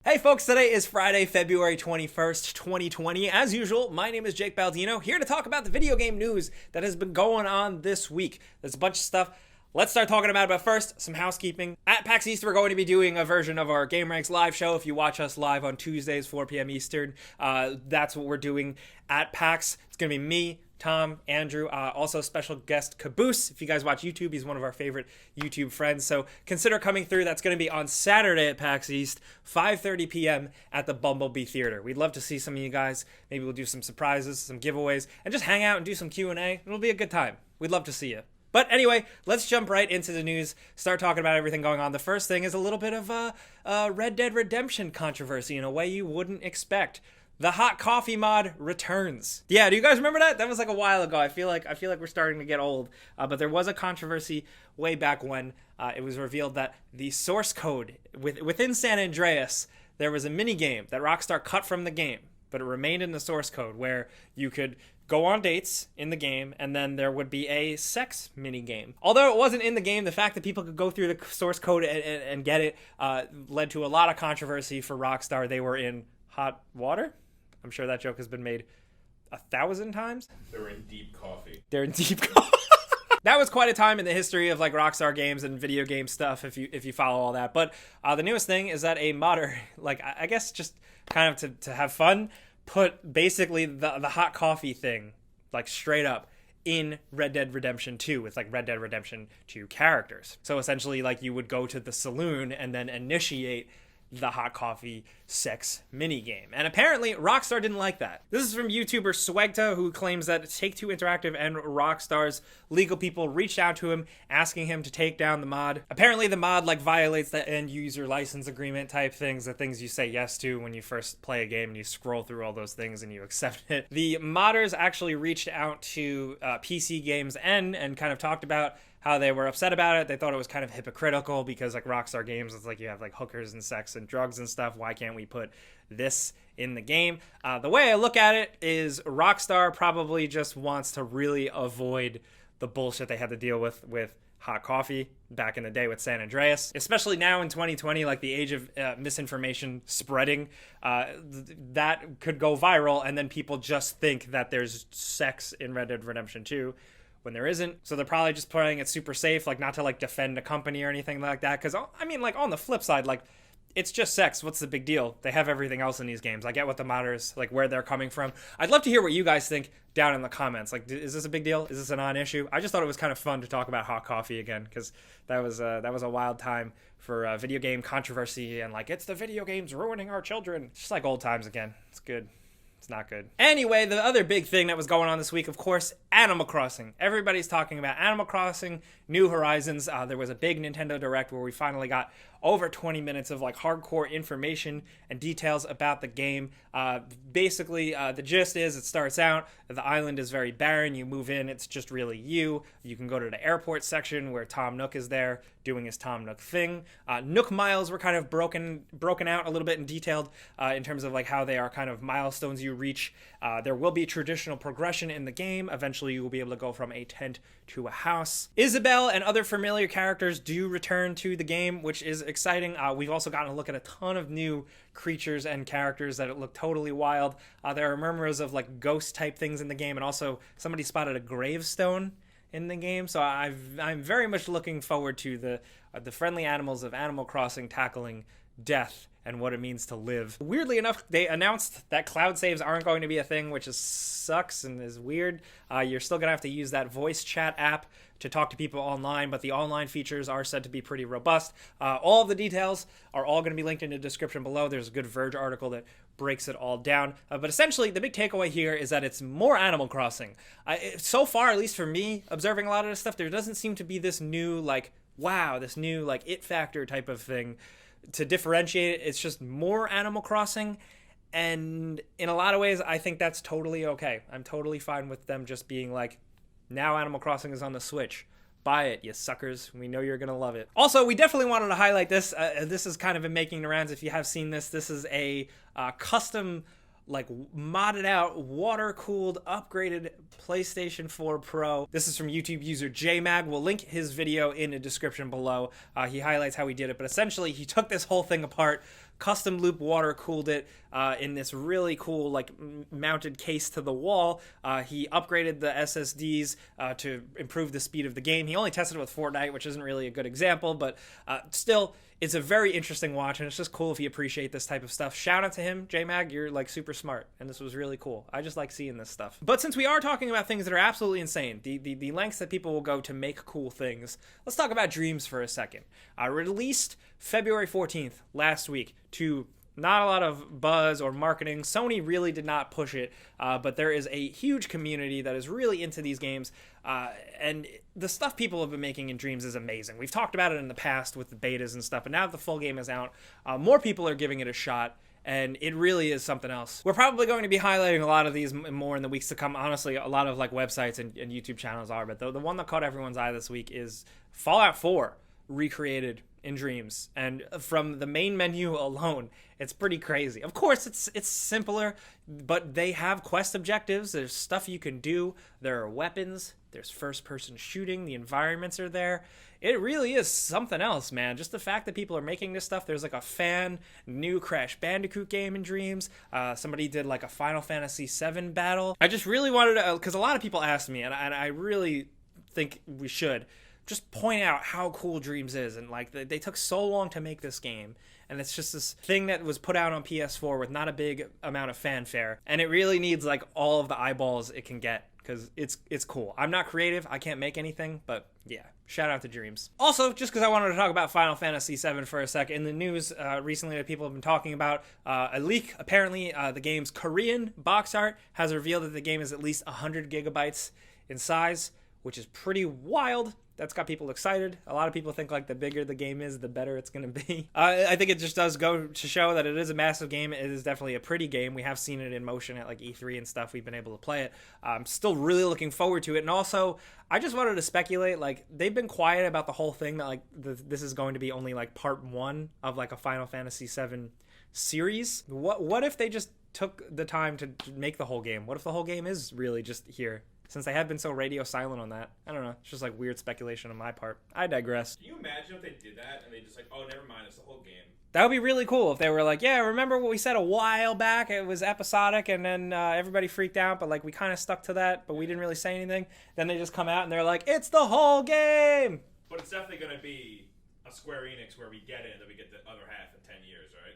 Hey folks, today is Friday, February 21st, 2020. As usual, my name is Jake Baldino, here to talk about the video game news that has been going on this week. There's a bunch of stuff. Let's start talking about it, but first, some housekeeping. At PAX East, we're going to be doing a version of our Game Ranks live show. If you watch us live on Tuesdays, 4 p.m. Eastern, that's what we're doing at PAX. It's going to be me, Tom, Andrew, also special guest Caboose. If you guys watch YouTube, he's one of our favorite YouTube friends, so consider coming through. That's going to be on Saturday at PAX East, 5:30 p.m. at the Bumblebee Theater. We'd love to see some of you guys. Maybe we'll do some surprises, some giveaways, and just hang out and do some Q&A. It'll be a good time. We'd love to see you. But anyway, let's jump right into the news, start talking about everything going on. The first thing is a little bit of a Red Dead Redemption controversy in a way you wouldn't expect. The hot coffee mod returns. Yeah, do you guys remember that? That was like a while ago. I feel like we're starting to get old. But there was a controversy way back when it was revealed that the source code within San Andreas, there was a mini game that Rockstar cut from the game, but it remained in the source code where you could go on dates in the game, and then there would be a sex mini game. Although it wasn't in the game, the fact that people could go through the source code and get it led to a lot of controversy for Rockstar. They were in hot water. I'm sure that joke has been made 1,000 times. They're in deep coffee. They're in deep coffee. That was quite a time in the history of like Rockstar games and video game stuff, if you follow all that. But the newest thing is that a modder, like I guess just kind of to have fun, put basically the hot coffee thing like straight up in Red Dead Redemption 2 with like Red Dead Redemption 2 characters. So essentially like you would go to the saloon and then initiate the hot coffee sex mini game. And apparently Rockstar didn't like that. This is from YouTuber Swegta, who claims that Take-Two Interactive and Rockstar's legal people reached out to him asking him to take down the mod. Apparently the mod like violates the end user license agreement type things, the things you say yes to when you first play a game and you scroll through all those things and you accept it. The modders actually reached out to PC Games N and kind of talked about how they were upset about it. They thought it was kind of hypocritical because like Rockstar games, it's like you have like hookers and sex and drugs and stuff. Why can't we put this in the game? The way I look at it is Rockstar probably just wants to really avoid the bullshit they had to deal with hot coffee back in the day with San Andreas, especially now in 2020, like the age of misinformation spreading, that could go viral and then people just think that there's sex in Red Dead Redemption 2 when there isn't. So they're probably just playing it super safe, like not to like defend a company or anything like that. Because I mean, like on the flip side, like it's just sex. What's the big deal? They have everything else in these games. I get what the modders, like where they're coming from. I'd love to hear what you guys think down in the comments. Like, is this a big deal? Is this a non-issue? I just thought it was kind of fun to talk about hot coffee again, because that was a wild time for video game controversy and like, it's the video games ruining our children. It's just like old times again. It's good. It's not good. Anyway, the other big thing that was going on this week, of course, Animal Crossing. Everybody's talking about Animal Crossing, New Horizons. There was a big Nintendo Direct where we finally got over 20 minutes of like hardcore information and details about the game. Basically, the gist is it starts out, the island is very barren. You move in, it's just really you. You can go to the airport section where Tom Nook is there doing his Tom Nook thing. Nook miles were kind of broken out a little bit and detailed in terms of like how they are kind of milestones you reach. There will be traditional progression in the game. Eventually, you will be able to go from a tent to a house. Isabelle and other familiar characters do return to the game, which is exciting. We've also gotten a look at a ton of new creatures and characters that look totally wild. There are murmurs of like ghost type things in the game, and also somebody spotted a gravestone in the game. So I'm very much looking forward to the friendly animals of Animal Crossing tackling death and what it means to live. Weirdly enough, they announced that cloud saves aren't going to be a thing, which sucks and is weird. You're still going to have to use that voice chat app to talk to people online, but the online features are said to be pretty robust. All of the details are all going to be linked in the description below. There's a good Verge article that breaks it all down. But essentially, the big takeaway here is that it's more Animal Crossing. So far, at least for me, observing a lot of this stuff, there doesn't seem to be this new, like, wow, this new, like, it factor type of thing. To differentiate it, it's just more Animal Crossing, and in a lot of ways, I think that's totally okay. I'm totally fine with them just being like, now Animal Crossing is on the Switch. Buy it, you suckers. We know you're going to love it. Also, we definitely wanted to highlight this. This has kind of been making the rounds. If you have seen this, this is a custom like modded out, water-cooled, upgraded PlayStation 4 Pro. This is from YouTube user JMAGG. We'll link his video in the description below. He highlights how he did it, but essentially he took this whole thing apart, custom loop water cooled it in this really cool like mounted case to the wall. He upgraded the SSDs to improve the speed of the game. He only tested it with Fortnite, which isn't really a good example, but still, it's a very interesting watch, and it's just cool if you appreciate this type of stuff. Shout out to him, JMAGG. You're like super smart, and this was really cool. I just like seeing this stuff. But since we are talking about things that are absolutely insane, the lengths that people will go to make cool things, let's talk about Dreams for a second. Released February 14th last week to not a lot of buzz or marketing. Sony really did not push it, but there is a huge community that is really into these games, and the stuff people have been making in Dreams is amazing. We've talked about it in the past with the betas and stuff, but now that the full game is out, more people are giving it a shot, and it really is something else. We're probably going to be highlighting a lot of these more in the weeks to come. Honestly, a lot of like websites and YouTube channels are, but the one that caught everyone's eye this week is Fallout 4 recreated in Dreams, and from the main menu alone, it's pretty crazy. Of course, it's simpler, but they have quest objectives. There's stuff you can do. There are weapons. There's first-person shooting. The environments are there. It really is something else, man. Just the fact that people are making this stuff. There's like a fan new Crash Bandicoot game in Dreams. Somebody did like a Final Fantasy VII battle. I just really wanted to, because a lot of people asked me, and I really think we should just point out how cool Dreams is, and like they took so long to make this game, and it's just this thing that was put out on PS4 with not a big amount of fanfare, and it really needs like all of the eyeballs it can get, because it's cool. I'm not creative, I can't make anything, but yeah, shout out to Dreams. Also, just because I wanted to talk about Final Fantasy VII for a sec, in the news recently that people have been talking about, a leak, apparently the game's Korean box art has revealed that the game is at least 100 gigabytes in size, which is pretty wild. That's got people excited. A lot of people think like the bigger the game is, the better it's going to be. I think it just does go to show that it is a massive game. It is definitely a pretty game. We have seen it in motion at like E3 and stuff. We've been able to play it. I'm still really looking forward to it. And also, I just wanted to speculate, like they've been quiet about the whole thing that like this is going to be only like part 1 of like a Final Fantasy VII series. What if they just took the time to make the whole game? What if the whole game is really just here? Since they have been so radio silent on that. I don't know. It's just like weird speculation on my part. I digress. Can you imagine if they did that and they just like, oh, never mind, it's the whole game? That would be really cool if they were like, yeah, remember what we said a while back? It was episodic, and then everybody freaked out, but like we kind of stuck to that, but we didn't really say anything. Then they just come out and they're like, it's the whole game! But it's definitely going to be a Square Enix where we get it and then we get the other half in 10 years, right?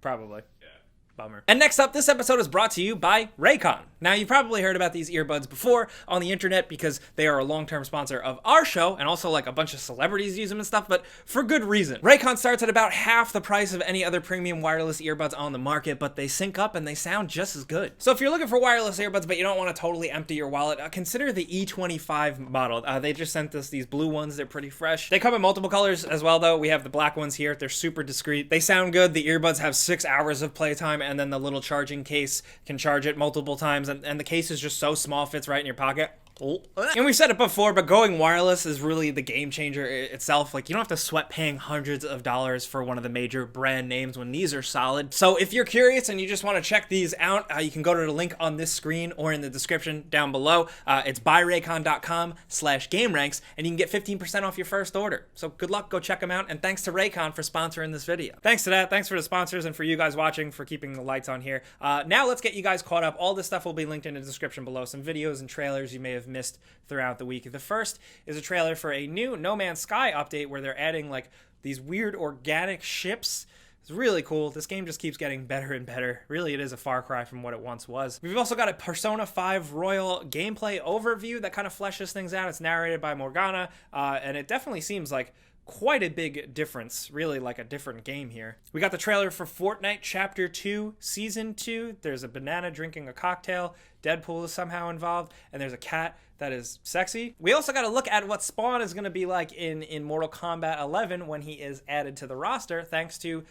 Probably. Yeah. Bummer. And next up, this episode is brought to you by Raycon. Now, you've probably heard about these earbuds before on the internet because they are a long-term sponsor of our show, and also like a bunch of celebrities use them and stuff, but for good reason. Raycon starts at about half the price of any other premium wireless earbuds on the market, but they sync up and they sound just as good. So if you're looking for wireless earbuds, but you don't want to totally empty your wallet, consider the E25 model. They just sent us these blue ones. They're pretty fresh. They come in multiple colors as well, though. We have the black ones here. They're super discreet. They sound good. The earbuds have 6 hours of playtime, and then the little charging case can charge it multiple times, and the case is just so small, fits right in your pocket. And we've said it before, but going wireless is really the game changer itself. Like, you don't have to sweat paying hundreds of dollars for one of the major brand names when these are solid. So if you're curious and you just want to check these out, you can go to the link on this screen or in the description down below. It's buyraycon.com/gameranks, and you can get 15% off your first order. So good luck, go check them out, and thanks to Raycon for sponsoring this video. Thanks to that, thanks for the sponsors, and for you guys watching for keeping the lights on here. Now let's get you guys caught up. All this stuff will be linked in the description below. Some videos and trailers you may have missed throughout the week. The first is a trailer for a new No Man's Sky update where they're adding like these weird organic ships. It's really cool. This game just keeps getting better and better. Really, it is a far cry from what it once was. We've also got a Persona 5 Royal gameplay overview that kind of fleshes things out. It's narrated by Morgana, and it definitely seems like quite a big difference, really like a different game here. We got the trailer for Fortnite Chapter 2, Season 2. There's a banana drinking a cocktail. Deadpool is somehow involved, and there's a cat that is sexy. We also got to look at what Spawn is going to be like in Mortal Kombat 11 when he is added to the roster, thanks to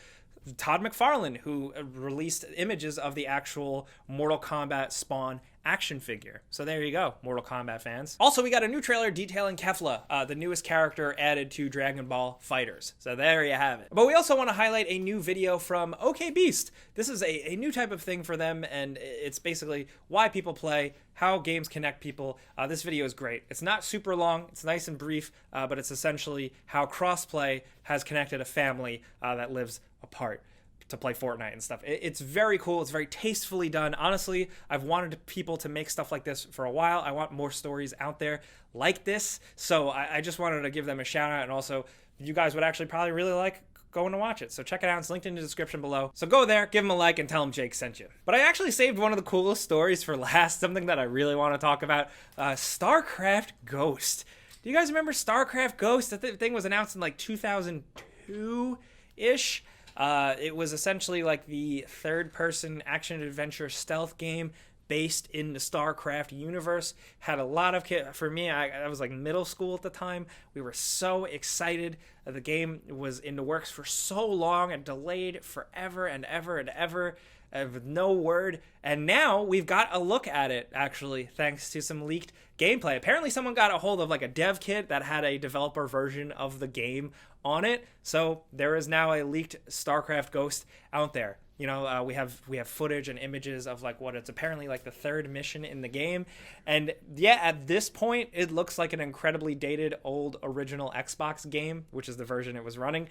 Todd McFarlane, who released images of the actual Mortal Kombat Spawn action figure. So there you go, Mortal Kombat fans. Also, we got a new trailer detailing Kefla, the newest character added to Dragon Ball FighterZ. So there you have it. But we also want to highlight a new video from OK Beast. This is a new type of thing for them, and it's basically why people play, how games connect people. This video is great. It's not super long, it's nice and brief, but it's essentially how Crossplay has connected a family that lives apart to play Fortnite and stuff. It's very cool. It's very tastefully done. Honestly, I've wanted people to make stuff like this for a while. I want more stories out there like this. So I just wanted to give them a shout out, and also you guys would actually probably really like going to watch it. So check it out. It's linked in the description below. So go there, give them a like, and tell them Jake sent you. But I actually saved one of the coolest stories for last, something that I really want to talk about. Starcraft Ghost. Do you guys remember Starcraft Ghost? That thing was announced in like 2002-ish. It was essentially like the third-person action-adventure stealth game based in the Starcraft universe. Had a lot of for me, I was like middle school at the time. We were so excited. The game was in the works for so long and delayed forever and ever and ever with no word. And now we've got a look at it, actually, thanks to some leaked gameplay. Apparently someone got a hold of like a dev kit that had a developer version of the game on it. So there is now a leaked StarCraft Ghost out there. You know, we have footage and images of like what it's apparently like the third mission in the game. And yeah, at this point, it looks like an incredibly dated old original Xbox game, which is the version it was running.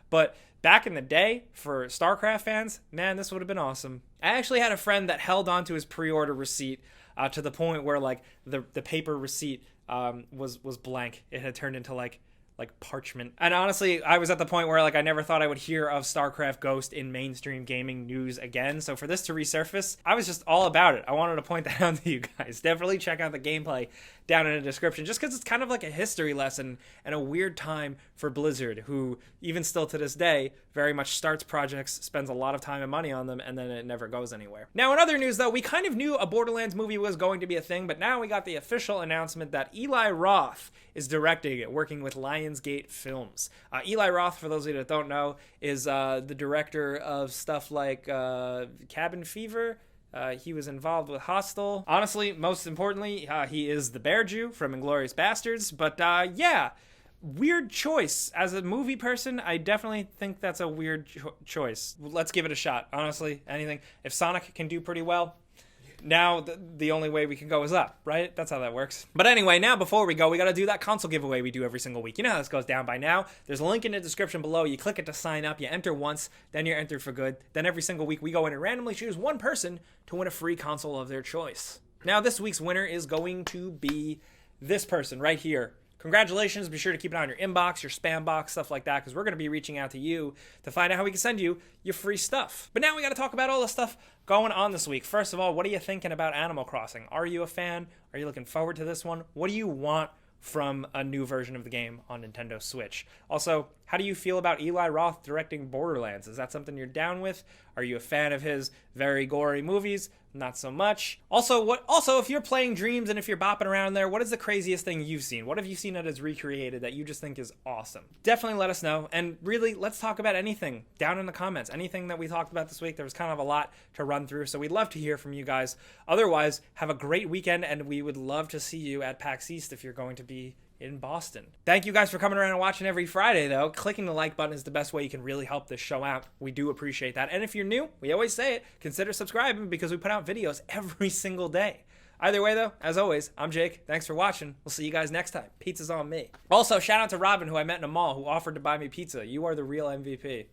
But back in the day, for StarCraft fans, man, this would have been awesome. I actually had a friend that held on to his pre-order receipt to the point where like the paper receipt was blank. It had turned into like parchment. And honestly, I was at the point where like I never thought I would hear of StarCraft Ghost in mainstream gaming news again. So for this to resurface, I was just all about it. I wanted to point that out to you guys. Definitely check out the gameplay down in the description, just because it's kind of like a history lesson and a weird time for Blizzard, who even still to this day very much starts projects, spends a lot of time and money on them, and then it never goes anywhere. Now, in other news though, we kind of knew a Borderlands movie was going to be a thing, but now we got the official announcement that Eli Roth is directing it, working with Lionsgate Films. Eli Roth, for those of you that don't know, is the director of stuff like Cabin Fever. He was involved with Hostel. Honestly, most importantly, he is the Bear Jew from Inglourious Bastards. But yeah, weird choice. As a movie person, I definitely think that's a weird choice. Let's give it a shot. Honestly, anything. If Sonic can do pretty well, now the only way we can go is up, right? That's how that works. But anyway, now before we go, we got to do that console giveaway we do every single week. You know how this goes down by now. There's a link in the description below. You click it to sign up. You enter once, then you're entered for good. Then every single week we go in and randomly choose one person to win a free console of their choice. Now this week's winner is going to be this person right here. Congratulations. Be sure to keep an eye on your inbox, your spam box, stuff like that, because we're going to be reaching out to you to find out how we can send you your free stuff. But now we got to talk about all the stuff going on this week. First of all, what are you thinking about Animal Crossing? Are you a fan? Are you looking forward to this one? What do you want from a new version of the game on Nintendo Switch? Also, how do you feel about Eli Roth directing Borderlands? Is that something you're down with? Are you a fan of his very gory movies? Not so much. Also, if you're playing Dreams and if you're bopping around there, what is the craziest thing you've seen? What have you seen that is recreated that you just think is awesome? Definitely let us know. And really, let's talk about anything down in the comments. Anything that we talked about this week. There was kind of a lot to run through, so we'd love to hear from you guys. Otherwise, have a great weekend, and we would love to see you at PAX East if you're going to be in Boston. Thank you guys for coming around and watching every Friday, though. Clicking the like button is the best way you can really help this show out. We do appreciate that. And if you're new, we always say it, consider subscribing because we put out videos every single day. Either way, though, as always, I'm Jake. Thanks for watching. We'll see you guys next time. Pizza's on me. Also, shout out to Robin, who I met in a mall, who offered to buy me pizza. You are the real MVP.